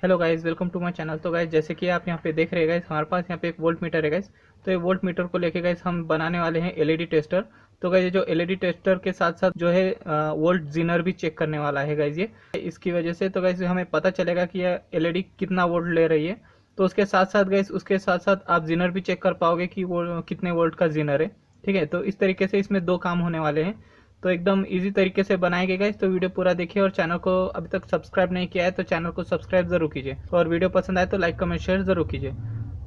Hello guys, welcome to my channel. तो guys, जैसे कि आप यहाँ पे देख रहे हैं गाइस, हमारे पास यहाँ पे एक वोल्ट मीटर है गाइस। तो ये वोल्ट मीटर को लेके गाइस हम बनाने वाले हैं एलईडी टेस्टर। तो गाइस, ये जो एलईडी टेस्टर के साथ साथ जो है वोल्ट जीनर भी चेक करने वाला है गाइस। ये इसकी वजह से तो गाइस हमें पता चलेगा कि यह एलईडी कितना वोल्ट ले रही है। तो उसके साथ साथ गाइस, उसके साथ साथ आप जीनर भी चेक कर पाओगे कि वो कितने वोल्ट का जीनर है। ठीक है, तो इस तरीके से इसमें दो काम होने वाले हैं। तो एकदम इजी तरीके से बनाएंगे गाइस। तो वीडियो पूरा देखिए और चैनल को अभी तक सब्सक्राइब नहीं किया है तो चैनल को सब्सक्राइब जरूर कीजिए और वीडियो पसंद आए तो लाइक कमेंट शेयर जरूर कीजिए।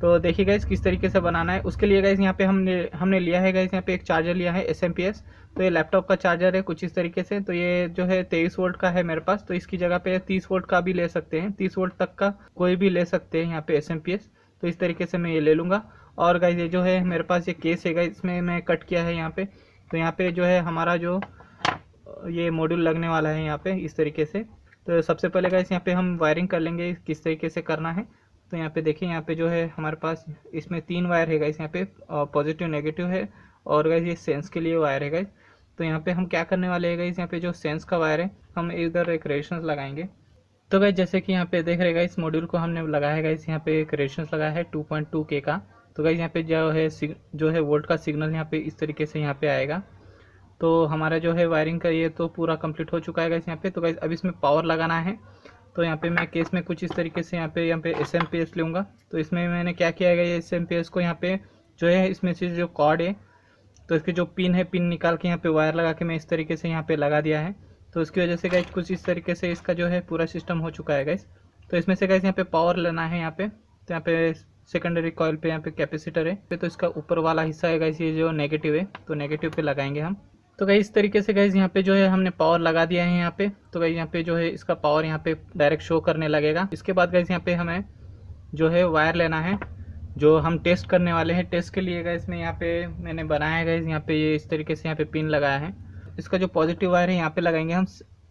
तो देखिए गाइस किस तरीके से बनाना है। उसके लिए गाइस यहाँ पे हमने लिया है गाइस, यहाँ पे एक चार्जर लिया है SMPS। तो ये लैपटॉप का चार्जर है कुछ इस तरीके से। तो ये जो है 23 वोल्ट का है मेरे पास। तो इसकी जगह पे 30 वोल्ट का भी ले सकते हैं, 30 वोल्ट तक का कोई भी ले सकते हैं यहाँ पे SMPS। तो इस तरीके से मैं ये ले लूँगा। और गाइस ये जो है मेरे पास ये केस है गाइस, इसमें मैं कट किया है यहाँ पे। तो यहाँ पे जो है हमारा जो ये मॉड्यूल लगने वाला है यहाँ पे इस तरीके से। तो सबसे पहले गाइस यहाँ पे हम वायरिंग कर लेंगे किस तरीके से करना है। तो यहाँ पे देखिए, यहाँ पे जो है हमारे पास इसमें 3 वायर है गाइस, यहाँ पे पॉजिटिव नेगेटिव है और गाइस ये सेंस के लिए वायर है गाइस। तो यहाँ पे हम क्या करने वाले हैं गाइस, यहाँ पे जो सेंस का वायर है हम इधर एक रेजिस्टेंस लगाएंगे। तो गाइस जैसे कि यहाँ पे देख रहे गाइस, मॉड्यूल को हमने लगाया है गाइस, यहाँ पे एक रेजिस्टेंस लगाया है 2.2K का। तो गाइस यहाँ पे जो है वोल्ट का सिग्नल यहाँ पे इस तरीके से यहाँ पे आएगा। तो हमारा जो है वायरिंग का ये तो पूरा कंप्लीट हो चुका है गाइस यहाँ पे। तो गाइस अब इसमें पावर लगाना है। तो यहाँ पे मैं केस में कुछ इस तरीके से यहाँ पे SMPS लूँगा। तो इसमें मैंने क्या किया है ये SMPS को यहाँ पे जो है इसमें से जो कॉर्ड है तो इसके जो पिन है, पिन निकाल के यहाँ पे वायर लगा के मैं इस तरीके से यहाँ पे लगा दिया है। तो इसकी वजह से गाइस कुछ इस तरीके से इसका जो है पूरा सिस्टम हो चुका है गाइस। तो इसमें से गाइस यहाँ पे पावर लेना है यहाँ पे। तो यहाँ पे सेकेंडरी कॉइल पे यहाँ पे कैपेसिटर है। तो इसका ऊपर वाला हिस्सा है गाइस, ये जो नेगेटिव है तो नेगेटिव पे लगाएंगे हम। तो गाइस इस तरीके से गाइस यहाँ पे जो है हमने पावर लगा दिया है यहाँ पे। तो गाइस यहाँ पे जो है इसका पावर यहाँ पे डायरेक्ट शो करने लगेगा। इसके बाद गाइस यहाँ पे हमें जो है वायर लेना है जो हम टेस्ट करने वाले हैं। टेस्ट के लिए गाइस में यहाँ पे मैंने बनाया है गाइस, यहाँ पे ये इस तरीके से यहाँ पे पिन लगाया है। इसका जो पॉजिटिव वायर है यहाँ पे लगाएंगे हम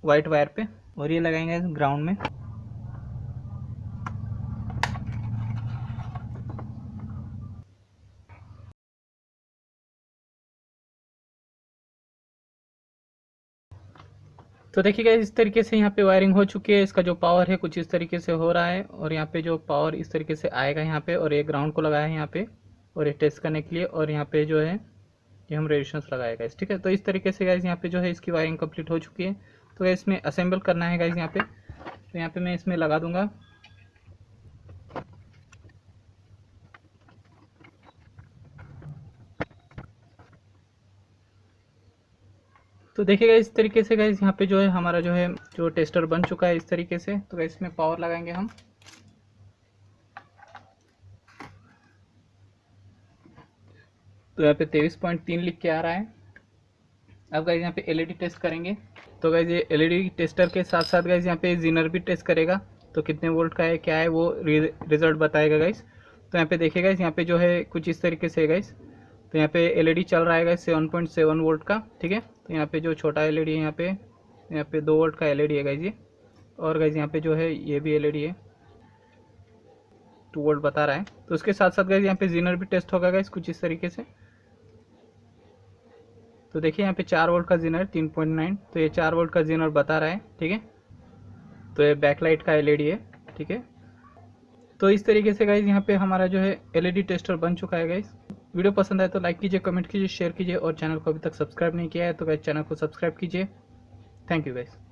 वाइट वायर पे और ये लगाएंगे ग्राउंड में। तो देखिए गाइस इस तरीके से यहाँ पे वायरिंग हो चुकी है। इसका जो पावर है कुछ इस तरीके से हो रहा है और यहाँ पे जो पावर इस तरीके से आएगा यहाँ पे। और ये ग्राउंड को लगाया है यहाँ पे और ये टेस्ट करने के लिए। और यहाँ पे जो है ये हम रेजिस्टेंस लगाएगा गाइस। ठीक है, तो इस तरीके से गाइस यहाँ पे जो है इसकी वायरिंग कंप्लीट हो चुकी है। तो गाइस इसमें असेंबल करना है गाइस यहाँ पे। तो यहाँ पे मैं इसमें लगा दूंगा। तो देखिएगा इस तरीके से गाइस यहाँ पे जो है हमारा जो है जो टेस्टर बन चुका है इस तरीके से। तो गाइस इसमें पावर लगाएंगे हम। तो यहाँ पे 23.3 लिख के आ रहा है। अब गाइस यहाँ पे एलईडी टेस्ट करेंगे। तो गाइस ये एलईडी टेस्टर के साथ साथ गाइस यहाँ पे जीनर भी टेस्ट करेगा। तो कितने वोल्ट का है क्या है वो रिजल्ट बताएगा गाइस। तो यहाँ पे देखिएगा यहाँ पे जो है कुछ इस तरीके से गाइस। तो यहाँ पे एलईडी चल रहा है गाइस 7.7 वोल्ट का। ठीक है, तो यहाँ पे जो छोटा एलईडी है यहाँ पे 2 वोल्ट का एलईडी है गाइस ये। और गाइस यहाँ पे जो है ये भी एलईडी है 2 वोल्ट बता रहा है। तो उसके साथ साथ गाइस यहाँ पे जीनर भी टेस्ट होगा गाइस कुछ इस तरीके से। तो देखिए यहाँ पे 4 वोल्ट का जीनर 3.9। तो ये 4 वोल्ट का जीनर बता रहा है। ठीक है, तो ये बैकलाइट का एलईडी है। ठीक है, तो इस तरीके से गाइस यहाँ पे हमारा जो है एलईडी टेस्टर बन चुका है गाइस। वीडियो पसंद आए तो लाइक कीजिए, कमेंट कीजिए, शेयर कीजिए और चैनल को अभी तक सब्सक्राइब नहीं किया है तो गाइस चैनल को सब्सक्राइब कीजिए। Thank you guys.